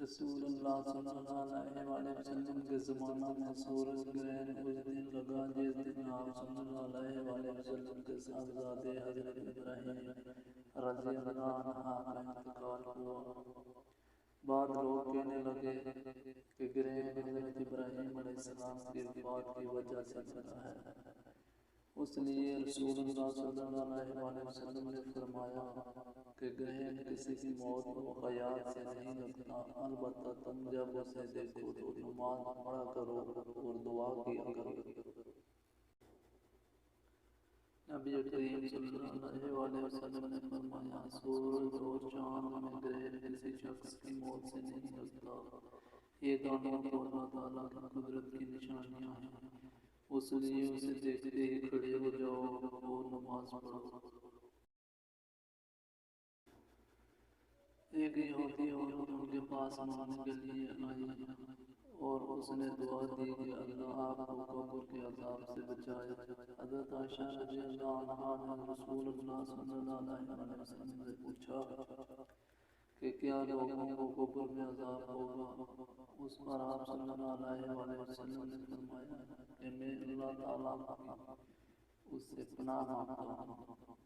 رسول اللہ صلی اللہ علیہ وسلم کے زمانہ میں سورج گرہن اس دن لگا جس دن آپ صلی اللہ علیہ وسلم کے صاحبزادے حضرت ابراہیم رضی اللہ عنہ کا انتقال ہوا۔ بعض لوگ کہنے لگے کہ گرہن حضرت ابراہیم علیہ السلام کی وفات کی وجہ سے لگا ہے، اس لیے رسول اللہ صلی اللہ علیہ وسلم نے فرمایا کہ گرہن کسی کی موت و حیات سے نہیں لگتا، البتہ تم جب اسے دیکھو تو نماز پڑھا کرو اور دعا کیا کرو۔ نبی کریم صلی اللہ علیہ وسلم نے فرمایا سورج اور چاند میں گرہن کسی شخص کی موت سے نہیں لگتا، یہ دونوں تو اللہ تعالیٰ کی قدرت کی نشانیاں ہیں، اس لیے اسے دیکھتے ہی کھڑے ہو جاؤ اور نماز پڑھو۔ ایک یہودی عورت ان کے پاس مانگنے کے لیے آئی اور اس نے دعا دی کہ اللہ آپ کو قبر کے عذاب سے بچائے۔ حضرت عائشہ رضی اللہ عنہا نے رسول اللہ صلی اللہ علیہ وسلم سے پوچھا کہ کیا لوگوں کو قبر میں عذاب ہوگا؟ اس پر آپ صلی اللہ علیہ وسلم نے فرمایا کہ میں اللہ تعالیٰ کی اس سے پناہ مانگتا ہوں